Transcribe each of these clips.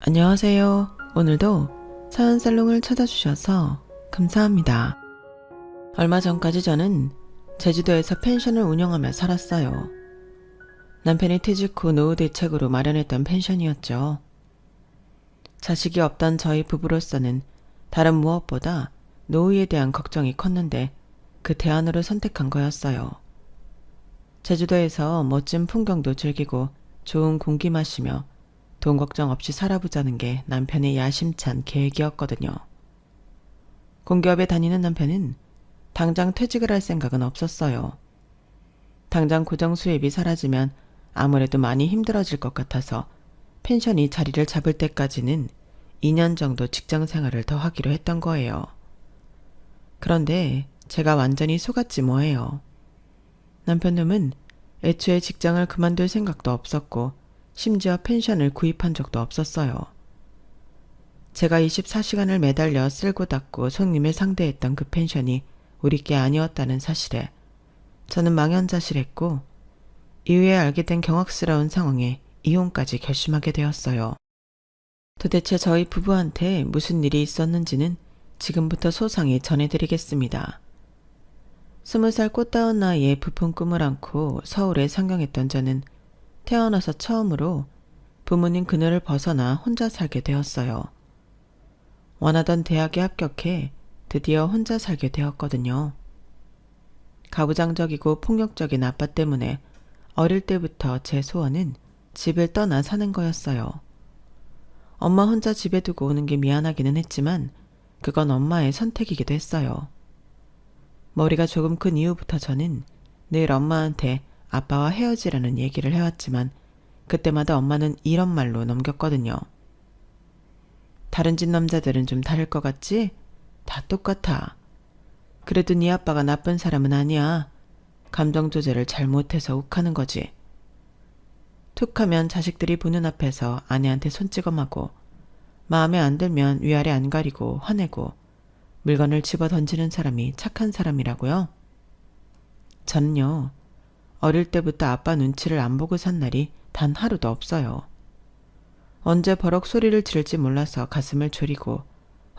안녕하세요. 오늘도 사연살롱을 찾아주셔서 감사합니다. 얼마 전까지 저는 제주도에서 펜션을 운영하며 살았어요. 남편이 퇴직 후 노후 대책으로 마련했던 펜션이었죠. 자식이 없던 저희 부부로서는 다른 무엇보다 노후에 대한 걱정이 컸는데 그 대안으로 선택한 거였어요. 제주도에서 멋진 풍경도 즐기고 좋은 공기 마시며 돈 걱정 없이 살아보자는 게 남편의 야심찬 계획이었거든요. 공기업에 다니는 남편은 당장 퇴직을 할 생각은 없었어요. 당장 고정 수입이 사라지면 아무래도 많이 힘들어질 것 같아서 펜션이 자리를 잡을 때까지는 2년 정도 직장 생활을 더 하기로 했던 거예요. 그런데 제가 완전히 속았지 뭐예요. 남편 놈은 애초에 직장을 그만둘 생각도 없었고 심지어 펜션을 구입한 적도 없었어요. 제가 24시간을 매달려 쓸고 닦고 손님을 상대했던 그 펜션이 우리 게 아니었다는 사실에 저는 망연자실했고 이후에 알게 된 경악스러운 상황에 이혼까지 결심하게 되었어요. 도대체 저희 부부한테 무슨 일이 있었는지는 지금부터 소상히 전해드리겠습니다. 20살 꽃다운 나이에 부푼 꿈을 안고 서울에 상경했던 저는 태어나서 처음으로 부모님 그늘을 벗어나 혼자 살게 되었어요. 원하던 대학에 합격해 드디어 혼자 살게 되었거든요. 가부장적이고 폭력적인 아빠 때문에 어릴 때부터 제 소원은 집을 떠나 사는 거였어요. 엄마 혼자 집에 두고 오는 게 미안하기는 했지만 그건 엄마의 선택이기도 했어요. 머리가 조금 큰 이후부터 저는 늘 엄마한테 아빠와 헤어지라는 얘기를 해왔지만 그때마다 엄마는 이런 말로 넘겼거든요. 다른 집 남자들은 좀 다를 것 같지? 다 똑같아. 그래도 네 아빠가 나쁜 사람은 아니야. 감정 조절을 잘못해서 욱하는 거지. 툭하면 자식들이 보는 앞에서 아내한테 손찌검하고 마음에 안 들면 위아래 안 가리고 화내고 물건을 집어 던지는 사람이 착한 사람이라고요? 저는요. 어릴 때부터 아빠 눈치를 안 보고 산 날이 단 하루도 없어요. 언제 버럭 소리를 지를지 몰라서 가슴을 졸이고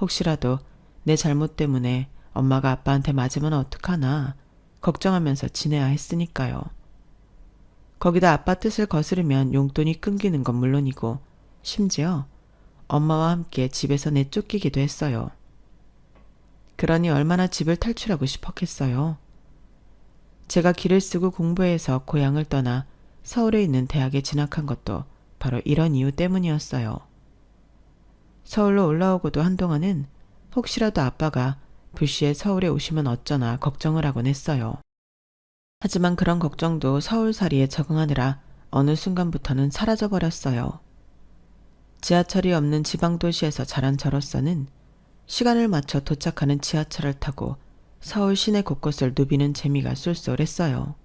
혹시라도 내 잘못 때문에 엄마가 아빠한테 맞으면 어떡하나 걱정하면서 지내야 했으니까요. 거기다 아빠 뜻을 거스르면 용돈이 끊기는 건 물론이고 심지어 엄마와 함께 집에서 내쫓기기도 했어요. 그러니 얼마나 집을 탈출하고 싶었겠어요. 제가 길을 쓰고 공부해서 고향을 떠나 서울에 있는 대학에 진학한 것도 바로 이런 이유 때문이었어요. 서울로 올라오고도 한동안은 혹시라도 아빠가 불시에 서울에 오시면 어쩌나 걱정을 하곤 했어요. 하지만 그런 걱정도 서울살이에 적응하느라 어느 순간부터는 사라져버렸어요. 지하철이 없는 지방도시에서 자란 저로서는 시간을 맞춰 도착하는 지하철을 타고 서울 시내 곳곳을 누비는 재미가 쏠쏠했어요.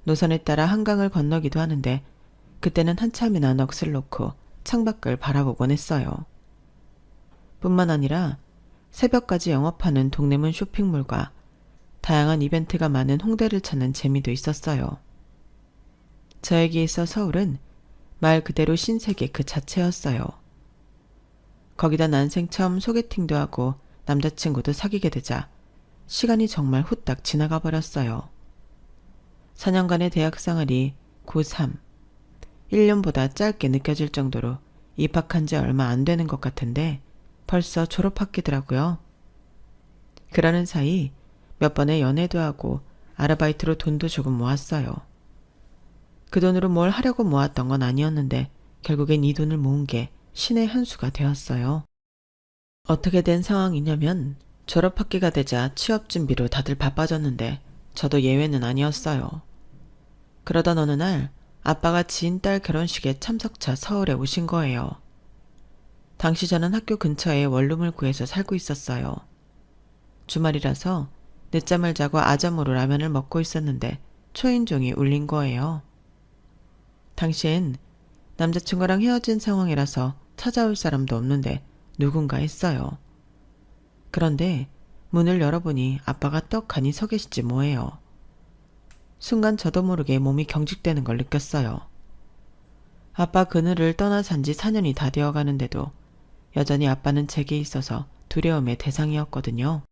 노선에 따라 한강을 건너기도 하는데 그때는 한참이나 넋을 놓고 창밖을 바라보곤 했어요. 뿐만 아니라 새벽까지 영업하는 동대문 쇼핑몰과 다양한 이벤트가 많은 홍대를 찾는 재미도 있었어요. 저에게 있어 서울은 말 그대로 신세계 그 자체였어요. 거기다 난생 처음 소개팅도 하고 남자친구도 사귀게 되자 시간이 정말 후딱 지나가 버렸어요. 4년간의 대학 생활이 고3, 1년보다 짧게 느껴질 정도로 입학한 지 얼마 안 되는 것 같은데 벌써 졸업학기더라고요. 그러는 사이 몇 번의 연애도 하고 아르바이트로 돈도 조금 모았어요. 그 돈으로 뭘 하려고 모았던 건 아니었는데 결국엔 이 돈을 모은 게 신의 한 수가 되었어요. 어떻게 된 상황이냐면 졸업학기가 되자 취업 준비로 다들 바빠졌는데 저도 예외는 아니었어요. 그러던 어느 날 아빠가 지인 딸 결혼식에 참석차 서울에 오신 거예요. 당시 저는 학교 근처에 원룸을 구해서 살고 있었어요. 주말이라서 늦잠을 자고 아점으로 라면을 먹고 있었는데 초인종이 울린 거예요. 당시엔 남자친구랑 헤어진 상황이라서 찾아올 사람도 없는데 누군가 했어요. 그런데 문을 열어보니 아빠가 떡하니 서 계시지 뭐예요. 순간 저도 모르게 몸이 경직되는 걸 느꼈어요. 아빠 그늘을 떠나 산지 4년이 다 되어가는데도 여전히 아빠는 제게 있어서 두려움의 대상이었거든요.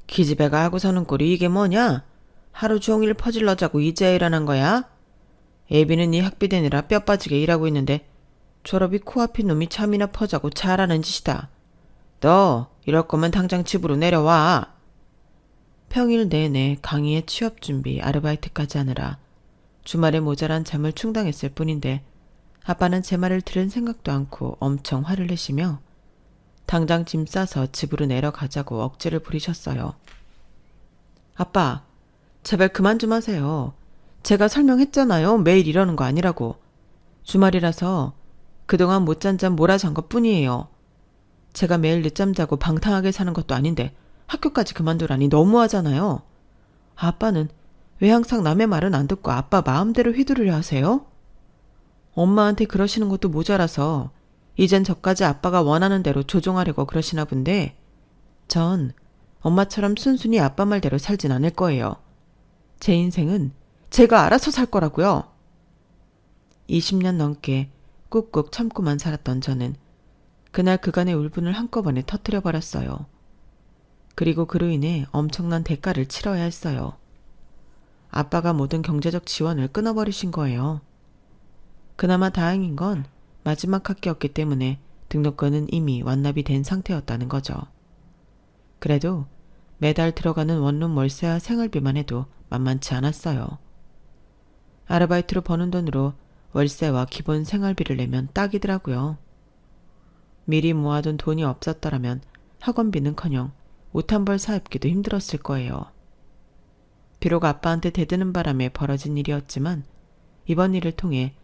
기집애가 하고 사는 꼴이 이게 뭐냐? 하루 종일 퍼질러 자고 이제야 일어난 거야? 애비는 이 학비 대느라 뼈 빠지게 일하고 있는데 졸업이 코앞인 놈이 잠이나 퍼자고 잘하는 짓이다. 너 이럴 거면 당장 집으로 내려와. 평일 내내 강의에 취업 준비, 아르바이트까지 하느라 주말에 모자란 잠을 충당했을 뿐인데 아빠는 제 말을 들은 생각도 않고 엄청 화를 내시며 당장 짐 싸서 집으로 내려가자고 억지를 부리셨어요. 아빠, 제발 그만 좀 하세요. 제가 설명했잖아요. 매일 이러는 거 아니라고. 주말이라서 그동안 못 잔 잠 몰아잔 것 뿐이에요. 제가 매일 늦잠 자고 방탕하게 사는 것도 아닌데 학교까지 그만두라니 너무하잖아요. 아빠는 왜 항상 남의 말은 안 듣고 아빠 마음대로 휘두르려 하세요? 엄마한테 그러시는 것도 모자라서 이젠 저까지 아빠가 원하는 대로 조종하려고 그러시나 본데 전 엄마처럼 순순히 아빠 말대로 살진 않을 거예요. 제 인생은 제가 알아서 살 거라고요. 20년 넘게 꾹꾹 참고만 살았던 저는 그날 그간의 울분을 한꺼번에 터뜨려 버렸어요. 그리고 그로 인해 엄청난 대가를 치러야 했어요. 아빠가 모든 경제적 지원을 끊어버리신 거예요. 그나마 다행인 건 마지막 학기였기 때문에 등록금은 이미 완납이 된 상태였다는 거죠. 그래도 매달 들어가는 원룸 월세와 생활비만 해도 만만치 않았어요. 아르바이트로 버는 돈으로 월세와 기본 생활비를 내면 딱이더라고요. 미리 모아둔 돈이 없었더라면 학원비는커녕 옷 한 벌 사입기도 힘들었을 거예요. 비록 아빠한테 대드는 바람에 벌어진 일이었지만 이번 일을 통해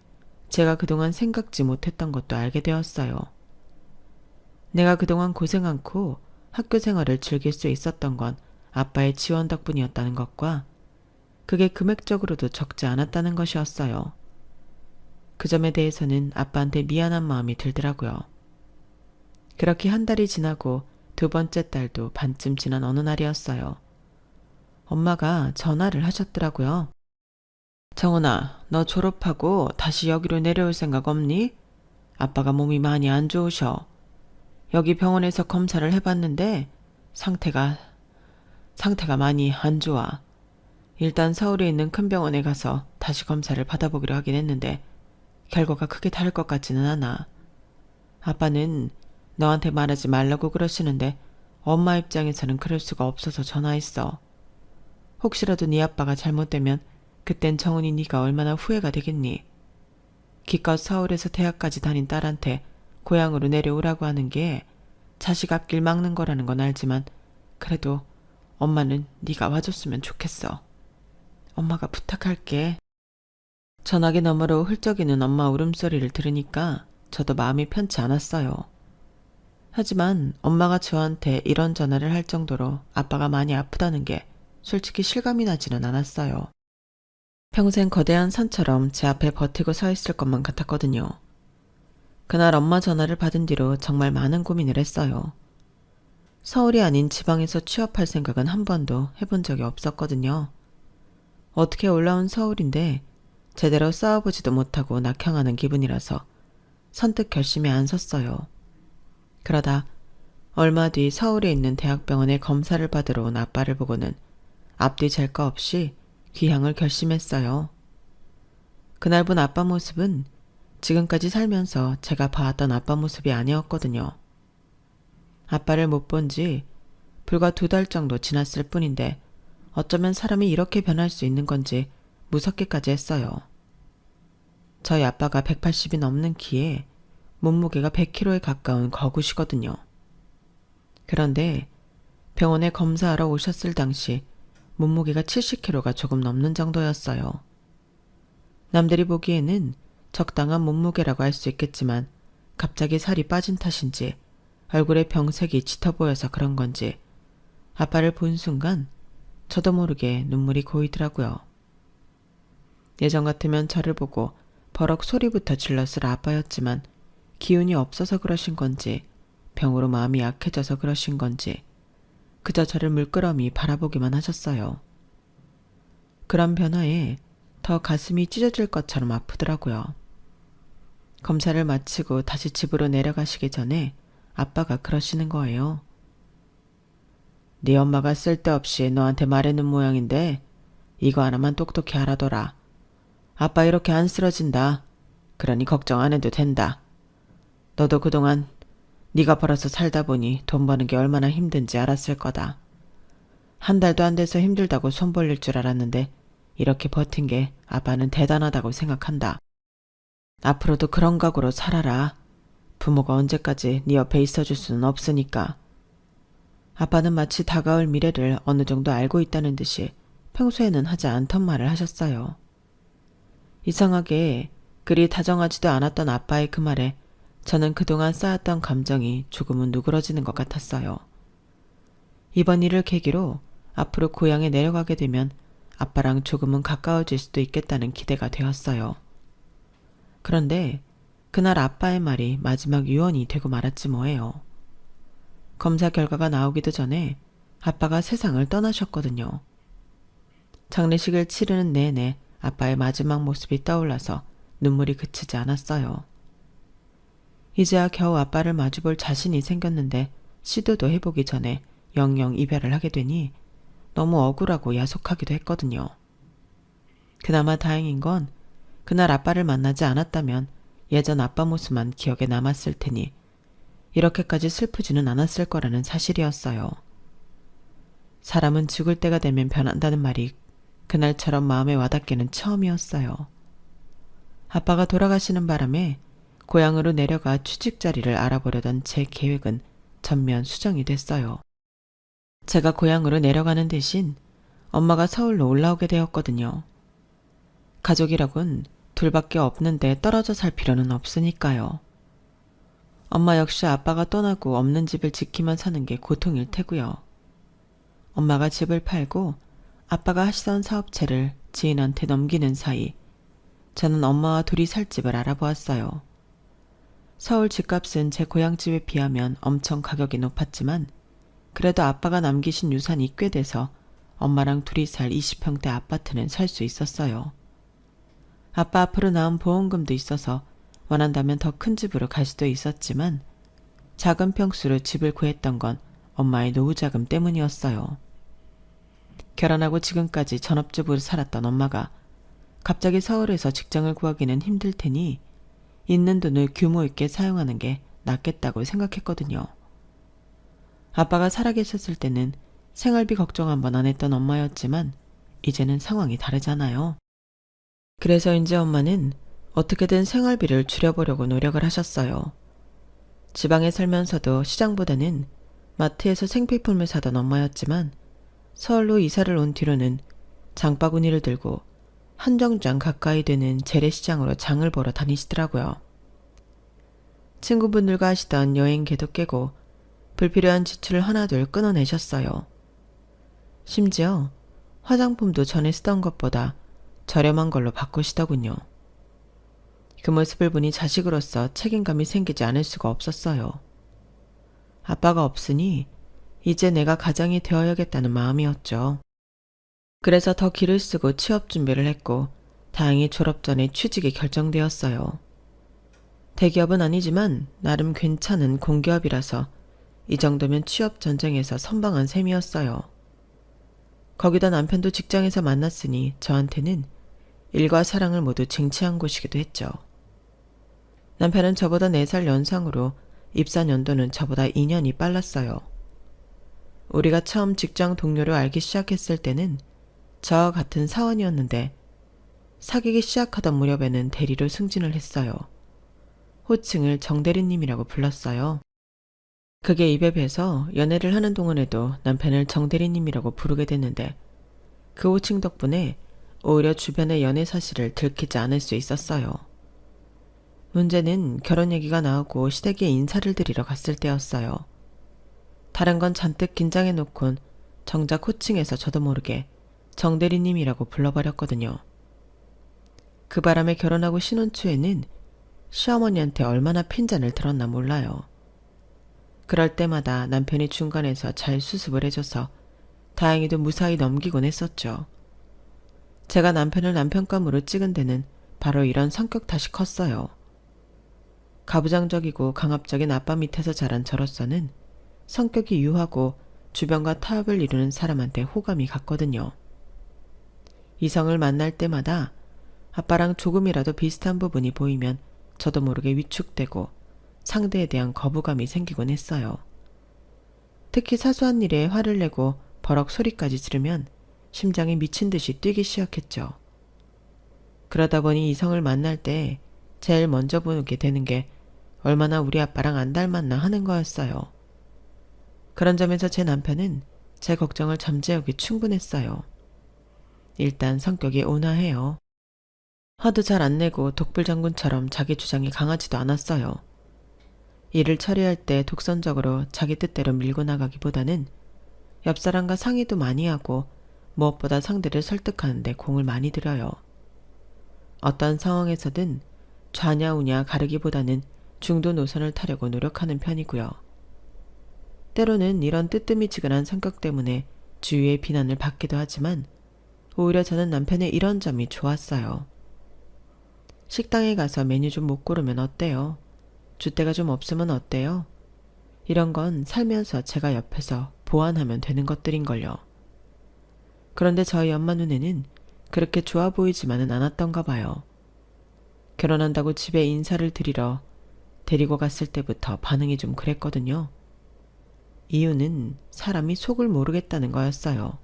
제가 그동안 생각지 못했던 것도 알게 되었어요. 내가 그동안 고생 않고 학교 생활을 즐길 수 있었던 건 아빠의 지원 덕분이었다는 것과 그게 금액적으로도 적지 않았다는 것이었어요. 그 점에 대해서는 아빠한테 미안한 마음이 들더라고요. 그렇게 한 달이 지나고 두 번째 달도 반쯤 지난 어느 날이었어요. 엄마가 전화를 하셨더라고요. 정훈아, 너 졸업하고 다시 여기로 내려올 생각 없니? 아빠가 몸이 많이 안 좋으셔. 여기 병원에서 검사를 해봤는데 상태가 많이 안 좋아. 일단 서울에 있는 큰 병원에 가서 다시 검사를 받아보기로 하긴 했는데 결과가 크게 다를 것 같지는 않아. 아빠는 너한테 말하지 말라고 그러시는데 엄마 입장에서는 그럴 수가 없어서 전화했어. 혹시라도 네 아빠가 잘못되면 그땐 정훈이 네가 얼마나 후회가 되겠니? 기껏 서울에서 대학까지 다닌 딸한테 고향으로 내려오라고 하는 게 자식 앞길 막는 거라는 건 알지만 그래도 엄마는 네가 와줬으면 좋겠어. 엄마가 부탁할게. 전화기 너머로 훌쩍이는 엄마 울음소리를 들으니까 저도 마음이 편치 않았어요. 하지만 엄마가 저한테 이런 전화를 할 정도로 아빠가 많이 아프다는 게 솔직히 실감이 나지는 않았어요. 평생 거대한 산처럼 제 앞에 버티고 서 있을 것만 같았거든요. 그날 엄마 전화를 받은 뒤로 정말 많은 고민을 했어요. 서울이 아닌 지방에서 취업할 생각은 한 번도 해본 적이 없었거든요. 어떻게 올라온 서울인데 제대로 싸워보지도 못하고 낙향하는 기분이라서 선뜻 결심이 안 섰어요. 그러다 얼마 뒤 서울에 있는 대학병원에 검사를 받으러 온 아빠를 보고는 앞뒤 잴 거 없이 귀향을 결심했어요. 그날 본 아빠 모습은 지금까지 살면서 제가 봐왔던 아빠 모습이 아니었거든요. 아빠를 못 본 지 불과 2달 정도 지났을 뿐인데 어쩌면 사람이 이렇게 변할 수 있는 건지 무섭기까지 했어요. 저희 아빠가 180이 넘는 키에 몸무게가 100kg에 가까운 거구시거든요. 그런데 병원에 검사하러 오셨을 당시 몸무게가 70kg가 조금 넘는 정도였어요. 남들이 보기에는 적당한 몸무게라고 할 수 있겠지만 갑자기 살이 빠진 탓인지 얼굴에 병색이 짙어 보여서 그런 건지 아빠를 본 순간 저도 모르게 눈물이 고이더라고요. 예전 같으면 저를 보고 버럭 소리부터 질렀을 아빠였지만 기운이 없어서 그러신 건지 병으로 마음이 약해져서 그러신 건지 그저 저를 물끄러미 바라보기만 하셨어요. 그런 변화에 더 가슴이 찢어질 것처럼 아프더라고요. 검사를 마치고 다시 집으로 내려가시기 전에 아빠가 그러시는 거예요. 네 엄마가 쓸데없이 너한테 말해놓은 모양인데 이거 하나만 똑똑히 알아둬라. 아빠 이렇게 안 쓰러진다. 그러니 걱정 안 해도 된다. 너도 그동안 네가 벌어서 살다 보니 돈 버는 게 얼마나 힘든지 알았을 거다. 한 달도 안 돼서 힘들다고 손 벌릴 줄 알았는데 이렇게 버틴 게 아빠는 대단하다고 생각한다. 앞으로도 그런 각오로 살아라. 부모가 언제까지 네 옆에 있어줄 수는 없으니까. 아빠는 마치 다가올 미래를 어느 정도 알고 있다는 듯이 평소에는 하지 않던 말을 하셨어요. 이상하게 그리 다정하지도 않았던 아빠의 그 말에 저는 그동안 쌓았던 감정이 조금은 누그러지는 것 같았어요. 이번 일을 계기로 앞으로 고향에 내려가게 되면 아빠랑 조금은 가까워질 수도 있겠다는 기대가 되었어요. 그런데 그날 아빠의 말이 마지막 유언이 되고 말았지 뭐예요. 검사 결과가 나오기도 전에 아빠가 세상을 떠나셨거든요. 장례식을 치르는 내내 아빠의 마지막 모습이 떠올라서 눈물이 그치지 않았어요. 이제야 겨우 아빠를 마주볼 자신이 생겼는데 시도도 해보기 전에 영영 이별을 하게 되니 너무 억울하고 야속하기도 했거든요. 그나마 다행인 건 그날 아빠를 만나지 않았다면 예전 아빠 모습만 기억에 남았을 테니 이렇게까지 슬프지는 않았을 거라는 사실이었어요. 사람은 죽을 때가 되면 변한다는 말이 그날처럼 마음에 와닿기는 처음이었어요. 아빠가 돌아가시는 바람에 고향으로 내려가 취직 자리를 알아보려던 제 계획은 전면 수정이 됐어요. 제가 고향으로 내려가는 대신 엄마가 서울로 올라오게 되었거든요. 가족이라곤 둘밖에 없는데 떨어져 살 필요는 없으니까요. 엄마 역시 아빠가 떠나고 없는 집을 지키며 사는 게 고통일 테고요. 엄마가 집을 팔고 아빠가 하시던 사업체를 지인한테 넘기는 사이 저는 엄마와 둘이 살 집을 알아보았어요. 서울 집값은 제 고향집에 비하면 엄청 가격이 높았지만 그래도 아빠가 남기신 유산이 꽤 돼서 엄마랑 둘이 살 20평대 아파트는 살 수 있었어요. 아빠 앞으로 나온 보험금도 있어서 원한다면 더 큰 집으로 갈 수도 있었지만 작은 평수로 집을 구했던 건 엄마의 노후자금 때문이었어요. 결혼하고 지금까지 전업주부로 살았던 엄마가 갑자기 서울에서 직장을 구하기는 힘들 테니 있는 돈을 규모 있게 사용하는 게 낫겠다고 생각했거든요. 아빠가 살아계셨을 때는 생활비 걱정 한 번 안 했던 엄마였지만 이제는 상황이 다르잖아요. 그래서인지 엄마는 어떻게든 생활비를 줄여보려고 노력을 하셨어요. 지방에 살면서도 시장보다는 마트에서 생필품을 사던 엄마였지만 서울로 이사를 온 뒤로는 장바구니를 들고 한정장 가까이 되는 재래시장으로 장을 보러 다니시더라고요. 친구분들과 하시던 여행계도 깨고 불필요한 지출을 하나둘 끊어내셨어요. 심지어 화장품도 전에 쓰던 것보다 저렴한 걸로 바꾸시더군요. 그 모습을 보니 자식으로서 책임감이 생기지 않을 수가 없었어요. 아빠가 없으니 이제 내가 가장이 되어야겠다는 마음이었죠. 그래서 더 기를 쓰고 취업 준비를 했고 다행히 졸업 전에 취직이 결정되었어요. 대기업은 아니지만 나름 괜찮은 공기업이라서 이 정도면 취업 전쟁에서 선방한 셈이었어요. 거기다 남편도 직장에서 만났으니 저한테는 일과 사랑을 모두 쟁취한 곳이기도 했죠. 남편은 저보다 4살 연상으로 입사 연도는 저보다 2년이 빨랐어요. 우리가 처음 직장 동료로 알기 시작했을 때는 저와 같은 사원이었는데 사귀기 시작하던 무렵에는 대리로 승진을 했어요. 호칭을 정대리님이라고 불렀어요. 그게 입에 배서 연애를 하는 동안에도 남편을 정대리님이라고 부르게 됐는데 그 호칭 덕분에 오히려 주변의 연애 사실을 들키지 않을 수 있었어요. 문제는 결혼 얘기가 나오고 시댁에 인사를 드리러 갔을 때였어요. 다른 건 잔뜩 긴장해놓곤 정작 호칭에서 저도 모르게 정대리님이라고 불러버렸거든요. 그 바람에 결혼하고 신혼 초에는 시어머니한테 얼마나 핀잔을 들었나 몰라요. 그럴 때마다 남편이 중간에서 잘 수습을 해줘서 다행히도 무사히 넘기곤 했었죠. 제가 남편을 남편감으로 찍은 데는 바로 이런 성격 탓이 컸어요. 가부장적이고 강압적인 아빠 밑에서 자란 저로서는 성격이 유하고 주변과 타협을 이루는 사람한테 호감이 갔거든요. 이성을 만날 때마다 아빠랑 조금이라도 비슷한 부분이 보이면 저도 모르게 위축되고 상대에 대한 거부감이 생기곤 했어요. 특히 사소한 일에 화를 내고 버럭 소리까지 지르면 심장이 미친 듯이 뛰기 시작했죠. 그러다 보니 이성을 만날 때 제일 먼저 보게 되는 게 얼마나 우리 아빠랑 안 닮았나 하는 거였어요. 그런 점에서 제 남편은 제 걱정을 잠재우기 충분했어요. 일단 성격이 온화해요. 화도 잘 안 내고 독불장군처럼 자기 주장이 강하지도 않았어요. 일을 처리할 때 독선적으로 자기 뜻대로 밀고 나가기보다는 옆 사람과 상의도 많이 하고 무엇보다 상대를 설득하는 데 공을 많이 들여요. 어떤 상황에서든 좌냐우냐 가르기보다는 중도 노선을 타려고 노력하는 편이고요. 때로는 이런 뜨뜨미지근한 성격 때문에 주위의 비난을 받기도 하지만 오히려 저는 남편의 이런 점이 좋았어요. 식당에 가서 메뉴 좀 못 고르면 어때요? 줏대가 좀 없으면 어때요? 이런 건 살면서 제가 옆에서 보완하면 되는 것들인걸요. 그런데 저희 엄마 눈에는 그렇게 좋아 보이지만은 않았던가 봐요. 결혼한다고 집에 인사를 드리러 데리고 갔을 때부터 반응이 좀 그랬거든요. 이유는 사람이 속을 모르겠다는 거였어요.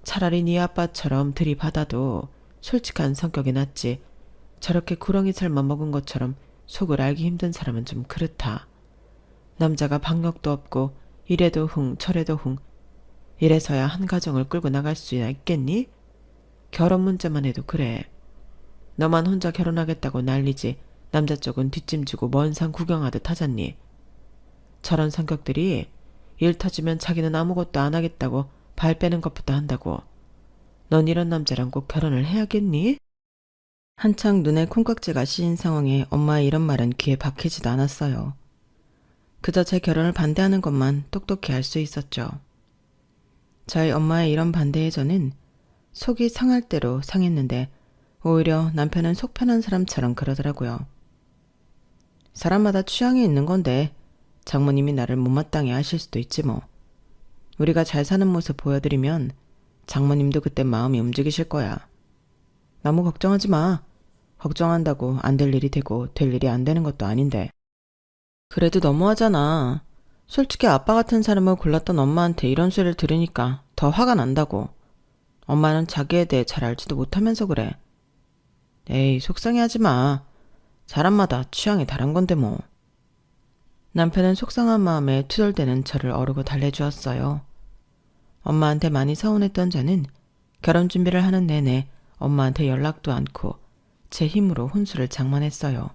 차라리 네 아빠처럼 들이받아도 솔직한 성격이 낫지 저렇게 구렁이 살만 먹은 것처럼 속을 알기 힘든 사람은 좀 그렇다. 남자가 박력도 없고 이래도 흥 저래도 흥 이래서야 한 가정을 끌고 나갈 수 있겠니? 결혼 문제만 해도 그래. 너만 혼자 결혼하겠다고 난리지 남자 쪽은 뒷짐지고 먼 산 구경하듯 하잖니. 저런 성격들이 일 터지면 자기는 아무것도 안 하겠다고 발 빼는 것부터 한다고. 넌 이런 남자랑 꼭 결혼을 해야겠니? 한창 눈에 콩깍지가 씌인 상황에 엄마의 이런 말은 귀에 박히지도 않았어요. 그저 제 결혼을 반대하는 것만 똑똑히 알 수 있었죠. 저희 엄마의 이런 반대에 저는 속이 상할 대로 상했는데 오히려 남편은 속 편한 사람처럼 그러더라고요. 사람마다 취향이 있는 건데 장모님이 나를 못마땅해 하실 수도 있지 뭐. 우리가 잘 사는 모습 보여드리면 장모님도 그때 마음이 움직이실 거야. 너무 걱정하지 마. 걱정한다고 안 될 일이 되고 될 일이 안 되는 것도 아닌데. 그래도 너무하잖아. 솔직히 아빠 같은 사람을 골랐던 엄마한테 이런 소리를 들으니까 더 화가 난다고. 엄마는 자기에 대해 잘 알지도 못하면서 그래. 에이, 속상해하지 마. 사람마다 취향이 다른 건데 뭐. 남편은 속상한 마음에 투덜대는 저를 어르고 달래주었어요. 엄마한테 많이 서운했던 저는 결혼 준비를 하는 내내 엄마한테 연락도 않고 제 힘으로 혼수를 장만했어요.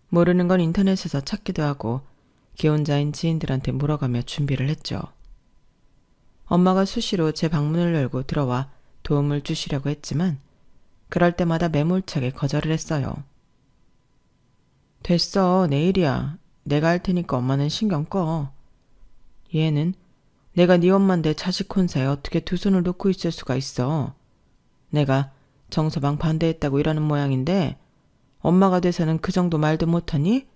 모르는 건 인터넷에서 찾기도 하고 기혼자인 지인들한테 물어가며 준비를 했죠. 엄마가 수시로 제 방문을 열고 들어와 도움을 주시려고 했지만 그럴 때마다 매몰차게 거절을 했어요. 됐어, 내일이야. 내가 할 테니까 엄마는 신경 꺼. 얘는 내가 네 엄마인데 자식 혼사에 어떻게 두 손을 놓고 있을 수가 있어. 내가 정서방 반대했다고 이러는 모양인데 엄마가 돼서는 그 정도 말도 못하니?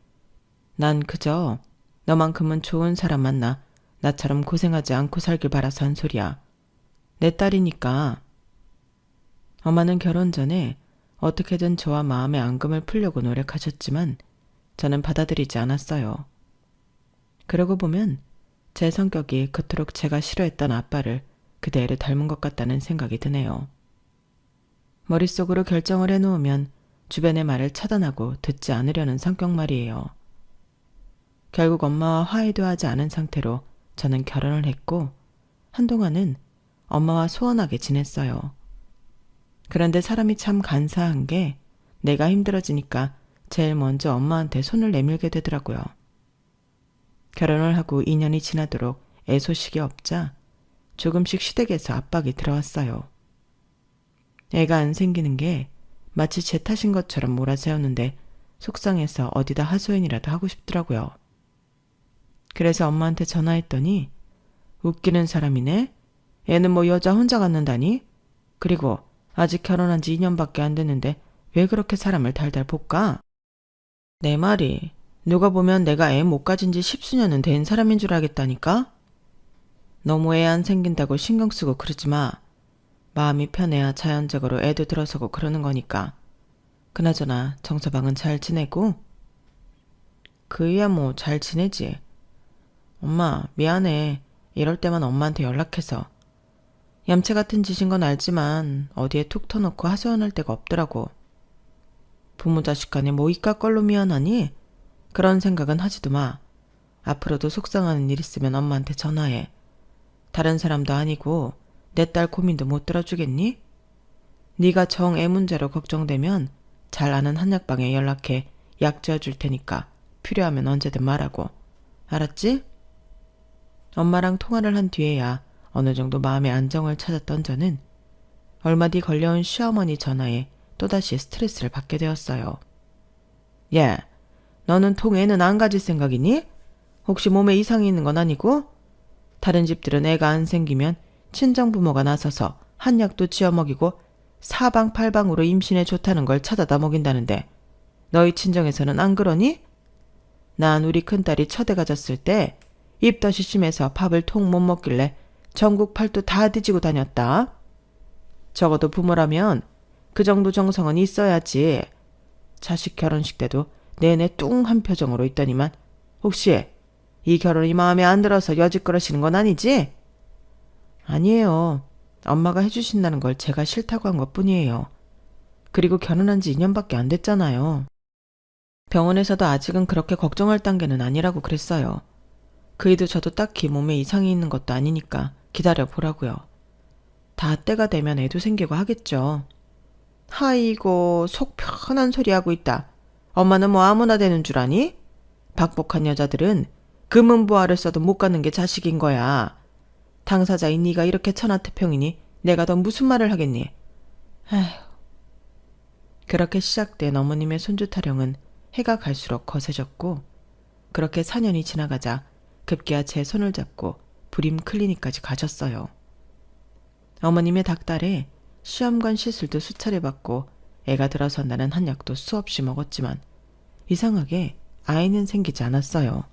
난 그저 너만큼은 좋은 사람 만나 나처럼 고생하지 않고 살길 바라서 한 소리야. 내 딸이니까. 엄마는 결혼 전에 어떻게든 저와 마음의 앙금을 풀려고 노력하셨지만 저는 받아들이지 않았어요. 그러고 보면 제 성격이 그토록 제가 싫어했던 아빠를 그대로 닮은 것 같다는 생각이 드네요. 머릿속으로 결정을 해놓으면 주변의 말을 차단하고 듣지 않으려는 성격 말이에요. 결국 엄마와 화해도 하지 않은 상태로 저는 결혼을 했고 한동안은 엄마와 소원하게 지냈어요. 그런데 사람이 참 간사한 게 내가 힘들어지니까 제일 먼저 엄마한테 손을 내밀게 되더라고요. 결혼을 하고 2년이 지나도록 애소식이 없자 조금씩 시댁에서 압박이 들어왔어요. 애가 안 생기는 게 마치 제 탓인 것처럼 몰아세웠는데 속상해서 어디다 하소연이라도 하고 싶더라고요. 그래서 엄마한테 전화했더니 웃기는 사람이네. 애는 뭐 여자 혼자 갖는다니? 그리고 아직 결혼한 지 2년밖에 안 됐는데 왜 그렇게 사람을 달달 볶아? 내 말이 누가 보면 내가 애 못 가진 지 10수년은 된 사람인 줄 알겠다니까? 너무 애 안 생긴다고 신경 쓰고 그러지 마. 마음이 편해야 자연적으로 애도 들어서고 그러는 거니까. 그나저나 정서방은 잘 지내고? 그이야 뭐 잘 지내지. 엄마 미안해. 이럴 때만 엄마한테 연락해서. 얌체 같은 짓인 건 알지만 어디에 툭 터놓고 하소연할 데가 없더라고. 부모 자식 간에 뭐 이깟 걸로 미안하니? 그런 생각은 하지도 마. 앞으로도 속상하는 일 있으면 엄마한테 전화해. 다른 사람도 아니고 내 딸 고민도 못 들어주겠니? 네가 정 애 문제로 걱정되면 잘 아는 한약방에 연락해 약 지어줄 테니까 필요하면 언제든 말하고. 알았지? 엄마랑 통화를 한 뒤에야 어느 정도 마음의 안정을 찾았던 저는 얼마 뒤 걸려온 시어머니 전화에 또다시 스트레스를 받게 되었어요. 야, 너는 통애는 안 가질 생각이니? 혹시 몸에 이상이 있는 건 아니고? 다른 집들은 애가 안 생기면 친정부모가 나서서 한약도 지어 먹이고 사방팔방으로 임신에 좋다는 걸 찾아다 먹인다는데 너희 친정에서는 안 그러니? 난 우리 큰딸이 처대 가졌을 때 입덧이 심해서 밥을 통 못 먹길래 전국 팔도 다 뒤지고 다녔다. 적어도 부모라면 그 정도 정성은 있어야지. 자식 결혼식 때도 내내 뚱한 표정으로 있더니만 혹시 이 결혼이 마음에 안 들어서 여직 그러시는 건 아니지? 아니에요. 엄마가 해주신다는 걸 제가 싫다고 한 것뿐이에요. 그리고 결혼한 지 2년밖에 안 됐잖아요. 병원에서도 아직은 그렇게 걱정할 단계는 아니라고 그랬어요. 그이도 저도 딱히 몸에 이상이 있는 것도 아니니까 기다려 보라고요. 다 때가 되면 애도 생기고 하겠죠. 아이고 속 편한 소리 하고 있다. 엄마는 뭐 아무나 되는 줄 아니? 박복한 여자들은 금은보화를 써도 못 갖는 게 자식인 거야. 당사자인 네가 이렇게 천하태평이니 내가 더 무슨 말을 하겠니? 아휴. 그렇게 시작된 어머님의 손주 타령은 해가 갈수록 거세졌고 그렇게 4년이 지나가자 급기야 제 손을 잡고 불임 클리닉까지 가셨어요. 어머님의 닭달에 시험관 시술도 수차례 받고 애가 들어선다는 한약도 수없이 먹었지만 이상하게 아이는 생기지 않았어요.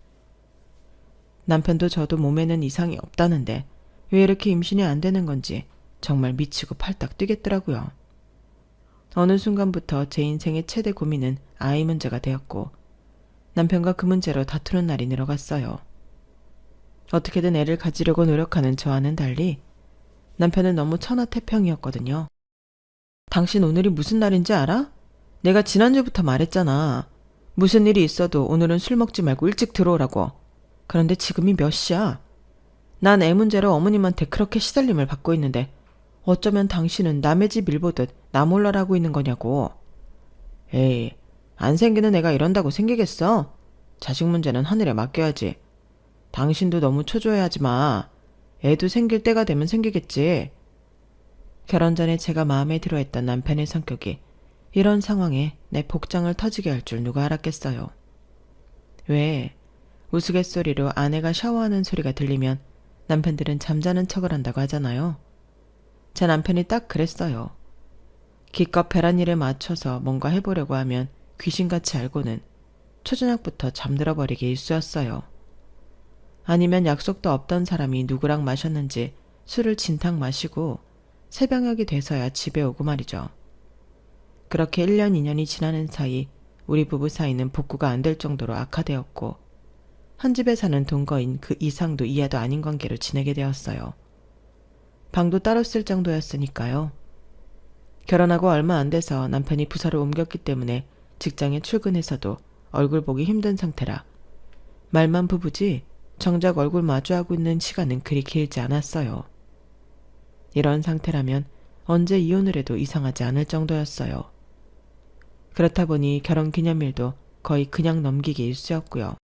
남편도 저도 몸에는 이상이 없다는데 왜 이렇게 임신이 안 되는 건지 정말 미치고 팔딱 뛰겠더라고요. 어느 순간부터 제 인생의 최대 고민은 아이 문제가 되었고 남편과 그 문제로 다투는 날이 늘어갔어요. 어떻게든 애를 가지려고 노력하는 저와는 달리 남편은 너무 천하태평이었거든요. 당신 오늘이 무슨 날인지 알아? 내가 지난주부터 말했잖아. 무슨 일이 있어도 오늘은 술 먹지 말고 일찍 들어오라고. 그런데 지금이 몇 시야? 난 애 문제로 어머님한테 그렇게 시달림을 받고 있는데 어쩌면 당신은 남의 집 일 보듯 나 몰라라고 있는 거냐고. 에이, 안 생기는 애가 이런다고 생기겠어? 자식 문제는 하늘에 맡겨야지. 당신도 너무 초조해하지 마. 애도 생길 때가 되면 생기겠지. 결혼 전에 제가 마음에 들어했던 남편의 성격이 이런 상황에 내 복장을 터지게 할 줄 누가 알았겠어요. 왜 우스갯소리로 아내가 샤워하는 소리가 들리면 남편들은 잠자는 척을 한다고 하잖아요. 제 남편이 딱 그랬어요. 기껏 배란 일에 맞춰서 뭔가 해보려고 하면 귀신같이 알고는 초저녁부터 잠들어 버리기 일쑤였어요. 아니면 약속도 없던 사람이 누구랑 마셨는지 술을 진탕 마시고 새벽녘이 돼서야 집에 오고 말이죠. 그렇게 1년 2년이 지나는 사이 우리 부부 사이는 복구가 안 될 정도로 악화되었고 한 집에 사는 동거인 그 이상도 이하도 아닌 관계로 지내게 되었어요. 방도 따로 쓸 정도였으니까요. 결혼하고 얼마 안 돼서 남편이 부서를 옮겼기 때문에 직장에 출근해서도 얼굴 보기 힘든 상태라 말만 부부지 정작 얼굴 마주하고 있는 시간은 그리 길지 않았어요. 이런 상태라면 언제 이혼을 해도 이상하지 않을 정도였어요. 그렇다 보니 결혼기념일도 거의 그냥 넘기기 일쑤였고요.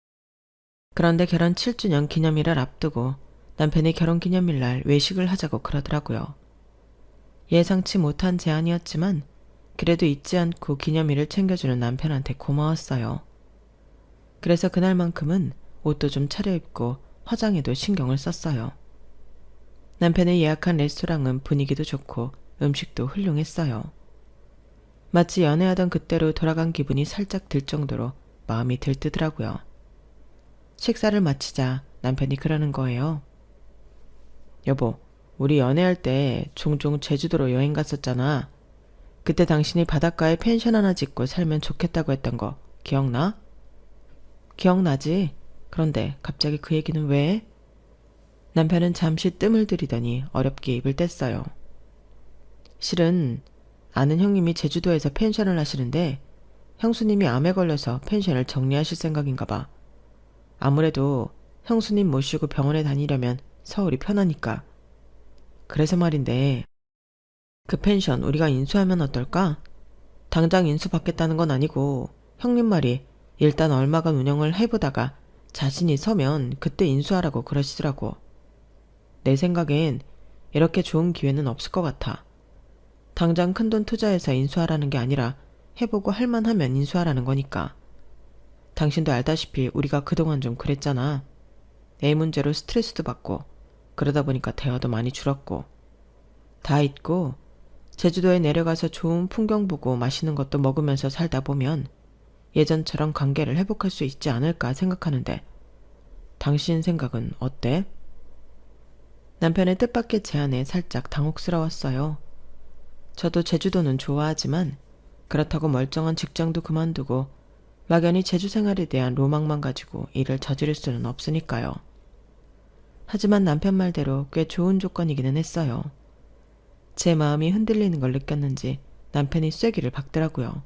그런데 결혼 7주년 기념일을 앞두고 남편이 결혼기념일날 외식을 하자고 그러더라고요. 예상치 못한 제안이었지만 그래도 잊지 않고 기념일을 챙겨주는 남편한테 고마웠어요. 그래서 그날만큼은 옷도 좀 차려입고 화장에도 신경을 썼어요. 남편이 예약한 레스토랑은 분위기도 좋고 음식도 훌륭했어요. 마치 연애하던 그때로 돌아간 기분이 살짝 들 정도로 마음이 들뜨더라고요. 식사를 마치자 남편이 그러는 거예요. 여보, 우리 연애할 때 종종 제주도로 여행 갔었잖아. 그때 당신이 바닷가에 펜션 하나 짓고 살면 좋겠다고 했던 거 기억나? 기억나지? 그런데 갑자기 그 얘기는 왜? 남편은 잠시 뜸을 들이더니 어렵게 입을 뗐어요. 실은 아는 형님이 제주도에서 펜션을 하시는데 형수님이 암에 걸려서 펜션을 정리하실 생각인가 봐. 아무래도 형수님 모시고 병원에 다니려면 서울이 편하니까. 그래서 말인데 그 펜션 우리가 인수하면 어떨까? 당장 인수받겠다는 건 아니고 형님 말이 일단 얼마간 운영을 해보다가 자신이 서면 그때 인수하라고 그러시더라고. 내 생각엔 이렇게 좋은 기회는 없을 것 같아. 당장 큰돈 투자해서 인수하라는 게 아니라 해보고 할만하면 인수하라는 거니까. 당신도 알다시피 우리가 그동안 좀 그랬잖아. 애 문제로 스트레스도 받고 그러다 보니까 대화도 많이 줄었고 다 잊고 제주도에 내려가서 좋은 풍경 보고 맛있는 것도 먹으면서 살다 보면 예전처럼 관계를 회복할 수 있지 않을까 생각하는데 당신 생각은 어때? 남편의 뜻밖의 제안에 살짝 당혹스러웠어요. 저도 제주도는 좋아하지만 그렇다고 멀쩡한 직장도 그만두고 막연히 제주 생활에 대한 로망만 가지고 일을 저지를 수는 없으니까요. 하지만 남편 말대로 꽤 좋은 조건이기는 했어요. 제 마음이 흔들리는 걸 느꼈는지 남편이 쐐기를 박더라고요.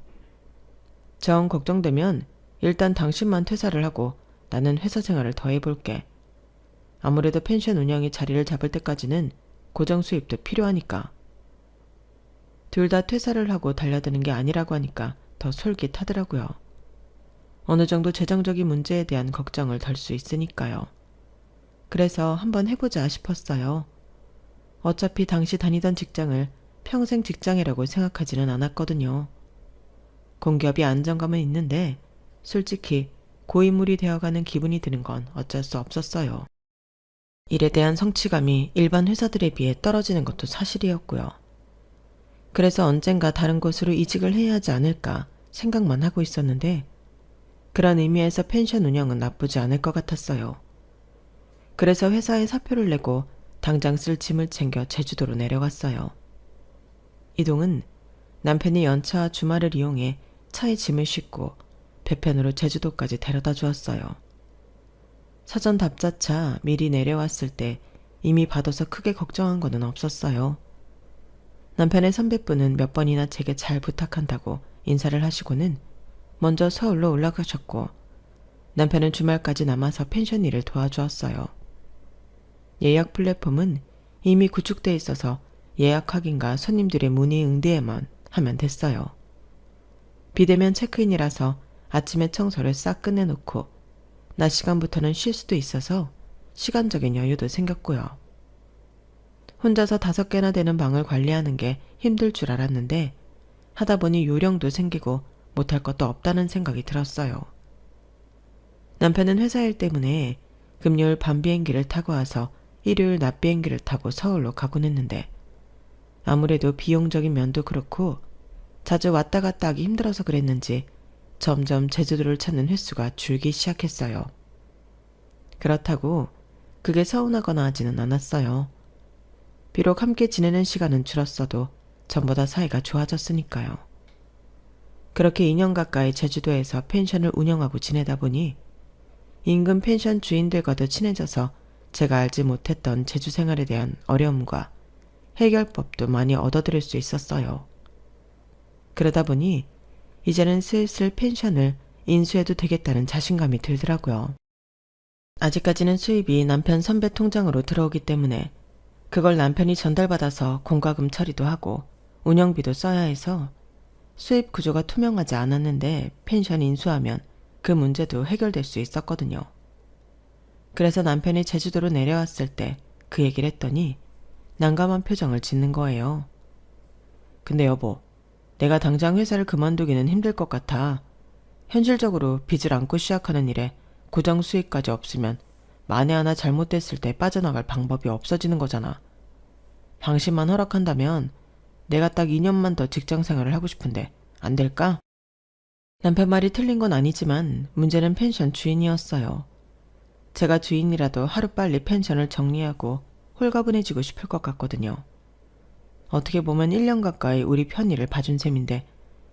정 걱정되면 일단 당신만 퇴사를 하고 나는 회사 생활을 더 해볼게. 아무래도 펜션 운영이 자리를 잡을 때까지는 고정 수입도 필요하니까. 둘 다 퇴사를 하고 달려드는 게 아니라고 하니까 더 솔깃하더라고요. 어느 정도 재정적인 문제에 대한 걱정을 덜 수 있으니까요. 그래서 한번 해보자 싶었어요. 어차피 당시 다니던 직장을 평생 직장이라고 생각하지는 않았거든요. 공기업이 안정감은 있는데 솔직히 고인물이 되어가는 기분이 드는 건 어쩔 수 없었어요. 일에 대한 성취감이 일반 회사들에 비해 떨어지는 것도 사실이었고요. 그래서 언젠가 다른 곳으로 이직을 해야 하지 않을까 생각만 하고 있었는데 그런 의미에서 펜션 운영은 나쁘지 않을 것 같았어요. 그래서 회사에 사표를 내고 당장 쓸 짐을 챙겨 제주도로 내려갔어요. 이동은 남편이 연차와 주말을 이용해 차에 짐을 싣고 배편으로 제주도까지 데려다 주었어요. 사전 답사차 미리 내려왔을 때 이미 받아서 크게 걱정한 거는 없었어요. 남편의 선배분은 몇 번이나 제게 잘 부탁한다고 인사를 하시고는 먼저 서울로 올라가셨고 남편은 주말까지 남아서 펜션 일을 도와주었어요. 예약 플랫폼은 이미 구축돼 있어서 예약 확인과 손님들의 문의 응대에만 하면 됐어요. 비대면 체크인이라서 아침에 청소를 싹 끝내놓고 낮 시간부터는 쉴 수도 있어서 시간적인 여유도 생겼고요. 혼자서 5개나 되는 방을 관리하는 게 힘들 줄 알았는데 하다 보니 요령도 생기고 못할 것도 없다는 생각이 들었어요. 남편은 회사 일 때문에 금요일 밤 비행기를 타고 와서 일요일 낮 비행기를 타고 서울로 가곤 했는데 아무래도 비용적인 면도 그렇고 자주 왔다 갔다 하기 힘들어서 그랬는지 점점 제주도를 찾는 횟수가 줄기 시작했어요. 그렇다고 그게 서운하거나 하지는 않았어요. 비록 함께 지내는 시간은 줄었어도 전보다 사이가 좋아졌으니까요. 그렇게 2년 가까이 제주도에서 펜션을 운영하고 지내다 보니 인근 펜션 주인들과도 친해져서 제가 알지 못했던 제주 생활에 대한 어려움과 해결법도 많이 얻어들일 수 있었어요. 그러다 보니 이제는 슬슬 펜션을 인수해도 되겠다는 자신감이 들더라고요. 아직까지는 수입이 남편 선배 통장으로 들어오기 때문에 그걸 남편이 전달받아서 공과금 처리도 하고 운영비도 써야 해서 수입 구조가 투명하지 않았는데 펜션 인수하면 그 문제도 해결될 수 있었거든요. 그래서 남편이 제주도로 내려왔을 때 그 얘기를 했더니 난감한 표정을 짓는 거예요. 근데 여보, 내가 당장 회사를 그만두기는 힘들 것 같아. 현실적으로 빚을 안고 시작하는 일에 고정 수익까지 없으면 만에 하나 잘못됐을 때 빠져나갈 방법이 없어지는 거잖아. 당신만 허락한다면 내가 딱 2년만 더 직장 생활을 하고 싶은데 안 될까? 남편 말이 틀린 건 아니지만 문제는 펜션 주인이었어요. 제가 주인이라도 하루빨리 펜션을 정리하고 홀가분해지고 싶을 것 같거든요. 어떻게 보면 1년 가까이 우리 편의를 봐준 셈인데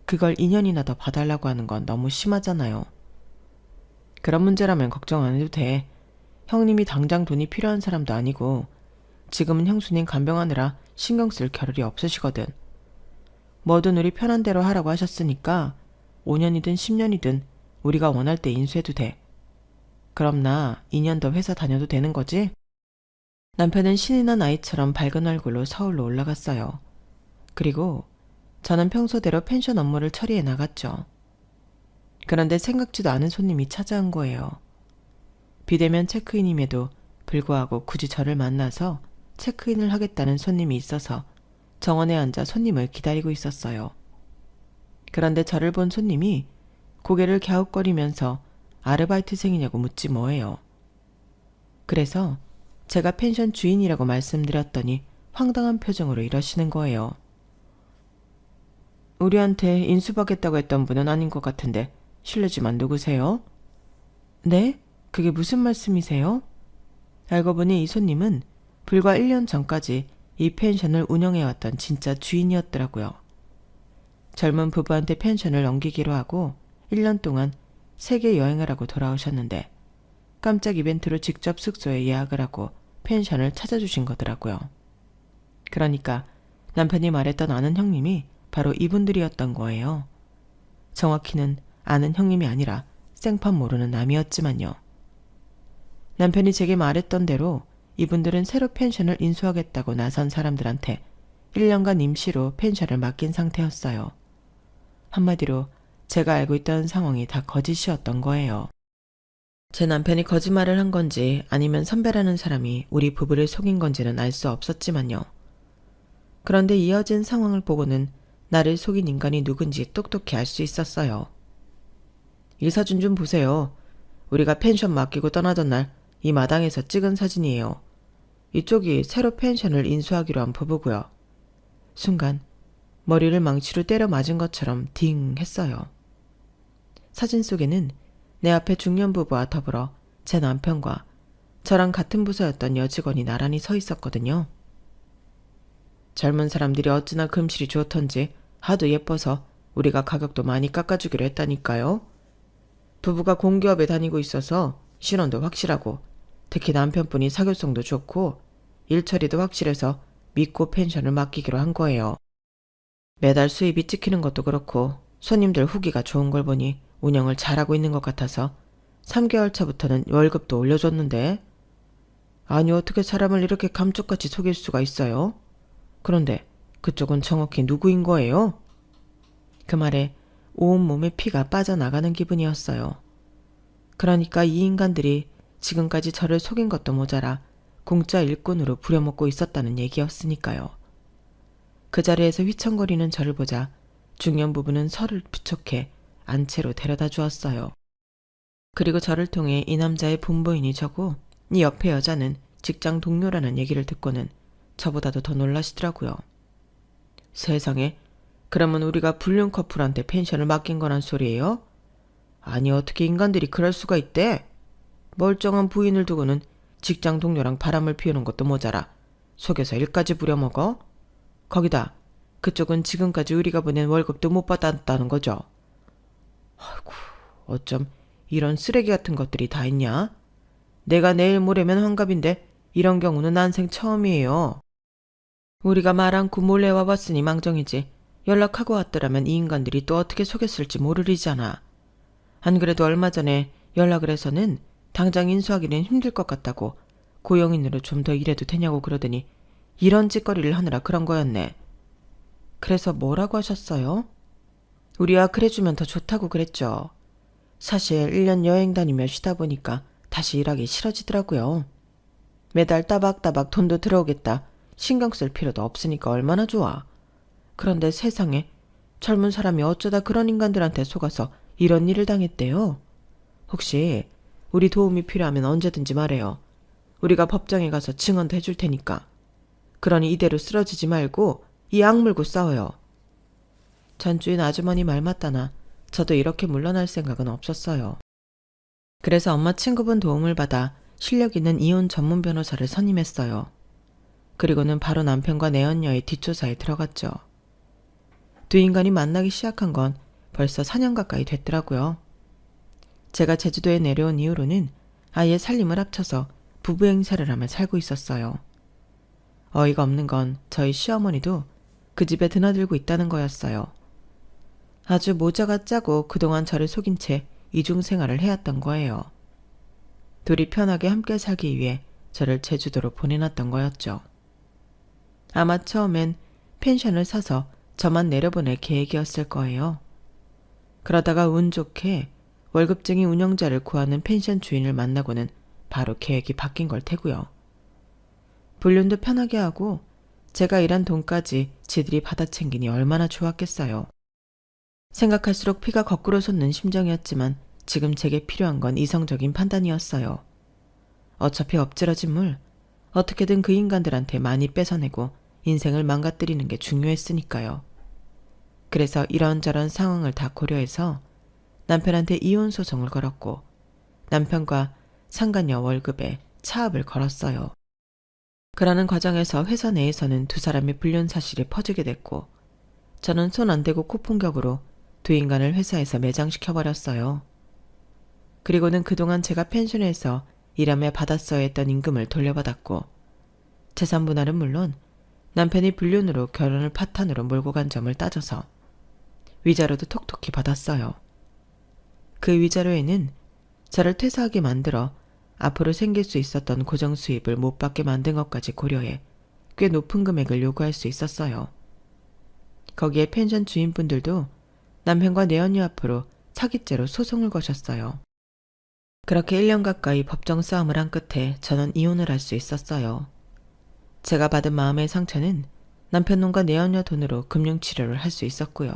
그걸 2년이나 더 봐달라고 하는 건 너무 심하잖아요. 그런 문제라면 걱정 안 해도 돼. 형님이 당장 돈이 필요한 사람도 아니고 지금은 형수님 간병하느라 신경 쓸 겨를이 없으시거든. 뭐든 우리 편한 대로 하라고 하셨으니까 5년이든 10년이든 우리가 원할 때 인수해도 돼. 그럼 나 2년 더 회사 다녀도 되는 거지? 남편은 신이 난 아이처럼 밝은 얼굴로 서울로 올라갔어요. 그리고 저는 평소대로 펜션 업무를 처리해 나갔죠. 그런데 생각지도 않은 손님이 찾아온 거예요. 비대면 체크인임에도 불구하고 굳이 저를 만나서 체크인을 하겠다는 손님이 있어서 정원에 앉아 손님을 기다리고 있었어요. 그런데 저를 본 손님이 고개를 갸웃거리면서 아르바이트생이냐고 묻지 뭐예요. 그래서 제가 펜션 주인이라고 말씀드렸더니 황당한 표정으로 이러시는 거예요. 우리한테 인수받겠다고 했던 분은 아닌 것 같은데 실례지만 누구세요? 네? 그게 무슨 말씀이세요? 알고 보니 이 손님은 불과 1년 전까지 이 펜션을 운영해왔던 진짜 주인이었더라고요. 젊은 부부한테 펜션을 넘기기로 하고 1년 동안 세계 여행을 하고 돌아오셨는데 깜짝 이벤트로 직접 숙소에 예약을 하고 펜션을 찾아주신 거더라고요. 그러니까 남편이 말했던 아는 형님이 바로 이분들이었던 거예요. 정확히는 아는 형님이 아니라 생판 모르는 남이었지만요. 남편이 제게 말했던 대로 이분들은 새로 펜션을 인수하겠다고 나선 사람들한테 1년간 임시로 펜션을 맡긴 상태였어요. 한마디로 제가 알고 있던 상황이 다 거짓이었던 거예요. 제 남편이 거짓말을 한 건지 아니면 선배라는 사람이 우리 부부를 속인 건지는 알 수 없었지만요. 그런데 이어진 상황을 보고는 나를 속인 인간이 누군지 똑똑히 알 수 있었어요. 이 사진 좀 보세요. 우리가 펜션 맡기고 떠나던 날 이 마당에서 찍은 사진이에요. 이쪽이 새로 펜션을 인수하기로 한 부부고요. 순간 머리를 망치로 때려 맞은 것처럼 딩 했어요. 사진 속에는 내 앞에 중년 부부와 더불어 제 남편과 저랑 같은 부서였던 여직원이 나란히 서 있었거든요. 젊은 사람들이 어찌나 금실이 좋던지 하도 예뻐서 우리가 가격도 많이 깎아주기로 했다니까요. 부부가 공기업에 다니고 있어서 신원도 확실하고 특히 남편분이 사교성도 좋고 일처리도 확실해서 믿고 펜션을 맡기기로 한 거예요. 매달 수입이 찍히는 것도 그렇고 손님들 후기가 좋은 걸 보니 운영을 잘하고 있는 것 같아서 3개월 차부터는 월급도 올려줬는데 아니 어떻게 사람을 이렇게 감쪽같이 속일 수가 있어요? 그런데 그쪽은 정확히 누구인 거예요? 그 말에 온몸에 피가 빠져나가는 기분이었어요. 그러니까 이 인간들이 지금까지 저를 속인 것도 모자라 공짜 일꾼으로 부려먹고 있었다는 얘기였으니까요. 그 자리에서 휘청거리는 저를 보자 중년 부부는 설을 부촉해 안채로 데려다 주었어요. 그리고 저를 통해 이 남자의 본보인이 저고 이 옆에 여자는 직장 동료라는 얘기를 듣고는 저보다도 더 놀라시더라고요. 세상에, 그러면 우리가 불륜 커플한테 펜션을 맡긴 거란 소리예요? 아니 어떻게 인간들이 그럴 수가 있대? 멀쩡한 부인을 두고는 직장 동료랑 바람을 피우는 것도 모자라 속여서 일까지 부려먹어? 거기다 그쪽은 지금까지 우리가 보낸 월급도 못 받았다는 거죠. 아이고, 어쩜 이런 쓰레기 같은 것들이 다 있냐? 내가 내일 모레면 환갑인데 이런 경우는 난생 처음이에요. 우리가 말 않고 몰래 와봤으니 망정이지 연락하고 왔더라면 이 인간들이 또 어떻게 속였을지 모르리잖아. 안 그래도 얼마 전에 연락을 해서는 당장 인수하기는 힘들 것 같다고 고용인으로 좀 더 일해도 되냐고 그러더니 이런 짓거리를 하느라 그런 거였네. 그래서 뭐라고 하셨어요? 우리와 그래주면 더 좋다고 그랬죠. 사실 1년 여행 다니며 쉬다 보니까 다시 일하기 싫어지더라고요. 매달 따박따박 돈도 들어오겠다. 신경 쓸 필요도 없으니까 얼마나 좋아. 그런데 세상에 젊은 사람이 어쩌다 그런 인간들한테 속아서 이런 일을 당했대요. 혹시 우리 도움이 필요하면 언제든지 말해요. 우리가 법정에 가서 증언도 해줄 테니까. 그러니 이대로 쓰러지지 말고 이 악물고 싸워요. 전주인 아주머니 말 맞다나 저도 이렇게 물러날 생각은 없었어요. 그래서 엄마 친구분 도움을 받아 실력 있는 이혼 전문 변호사를 선임했어요. 그리고는 바로 남편과 내연녀의 뒷조사에 들어갔죠. 두 인간이 만나기 시작한 건 벌써 4년 가까이 됐더라고요. 제가 제주도에 내려온 이후로는 아예 살림을 합쳐서 부부 행세를 하며 살고 있었어요. 어이가 없는 건 저희 시어머니도 그 집에 드나들고 있다는 거였어요. 아주 모자가 짜고 그동안 저를 속인 채 이중생활을 해왔던 거예요. 둘이 편하게 함께 살기 위해 저를 제주도로 보내놨던 거였죠. 아마 처음엔 펜션을 사서 저만 내려보낼 계획이었을 거예요. 그러다가 운 좋게 월급쟁이 운영자를 구하는 펜션 주인을 만나고는 바로 계획이 바뀐 걸 테고요. 불륜도 편하게 하고 제가 일한 돈까지 지들이 받아 챙기니 얼마나 좋았겠어요. 생각할수록 피가 거꾸로 솟는 심정이었지만 지금 제게 필요한 건 이성적인 판단이었어요. 어차피 엎질러진 물, 어떻게든 그 인간들한테 많이 뺏어내고 인생을 망가뜨리는 게 중요했으니까요. 그래서 이런저런 상황을 다 고려해서 남편한테 이혼 소송을 걸었고 남편과 상간녀 월급에 차압을 걸었어요. 그러는 과정에서 회사 내에서는 두 사람의 불륜 사실이 퍼지게 됐고 저는 손 안 대고 코풍격으로 두 인간을 회사에서 매장시켜버렸어요. 그리고는 그동안 제가 펜션에서 일하며 받았어야 했던 임금을 돌려받았고 재산 분할은 물론 남편이 불륜으로 결혼을 파탄으로 몰고 간 점을 따져서 위자료도 톡톡히 받았어요. 그 위자료에는 저를 퇴사하게 만들어 앞으로 생길 수 있었던 고정 수입을 못 받게 만든 것까지 고려해 꽤 높은 금액을 요구할 수 있었어요. 거기에 펜션 주인분들도 남편과 내연녀 앞으로 사기죄로 소송을 거셨어요. 그렇게 1년 가까이 법정 싸움을 한 끝에 저는 이혼을 할 수 있었어요. 제가 받은 마음의 상처는 남편 돈과 내연녀 돈으로 금융치료를 할 수 있었고요.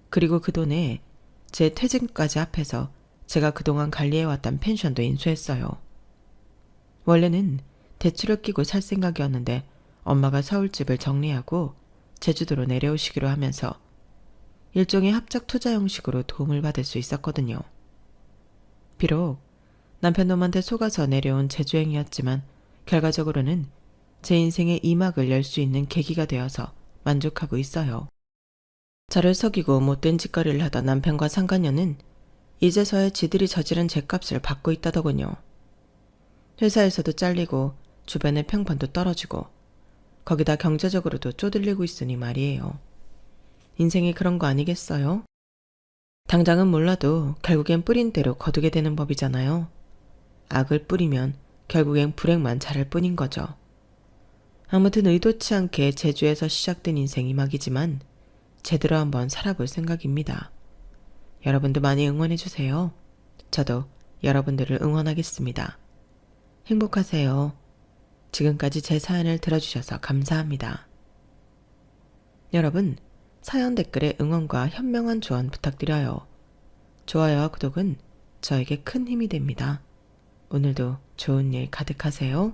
그리고 그 돈에 제 퇴직까지 합해서 제가 그동안 관리해왔던 펜션도 인수했어요. 원래는 대출을 끼고 살 생각이었는데 엄마가 서울집을 정리하고 제주도로 내려오시기로 하면서 일종의 합작 투자 형식으로 도움을 받을 수 있었거든요. 비록 남편 놈한테 속아서 내려온 제주행이었지만 결과적으로는 제 인생의 이막을 열 수 있는 계기가 되어서 만족하고 있어요. 저를 속이고 못된 짓거리를 하던 남편과 상간녀는 이제서야 지들이 저지른 죄값을 받고 있다더군요. 회사에서도 잘리고 주변의 평판도 떨어지고 거기다 경제적으로도 쪼들리고 있으니 말이에요. 인생이 그런 거 아니겠어요? 당장은 몰라도 결국엔 뿌린 대로 거두게 되는 법이잖아요. 악을 뿌리면 결국엔 불행만 자랄 뿐인 거죠. 아무튼 의도치 않게 제주에서 시작된 인생 이막이지만 제대로 한번 살아볼 생각입니다. 여러분도 많이 응원해주세요. 저도 여러분들을 응원하겠습니다. 행복하세요. 지금까지 제 사연을 들어주셔서 감사합니다. 여러분, 사연 댓글에 응원과 현명한 조언 부탁드려요. 좋아요와 구독은 저에게 큰 힘이 됩니다. 오늘도 좋은 일 가득하세요.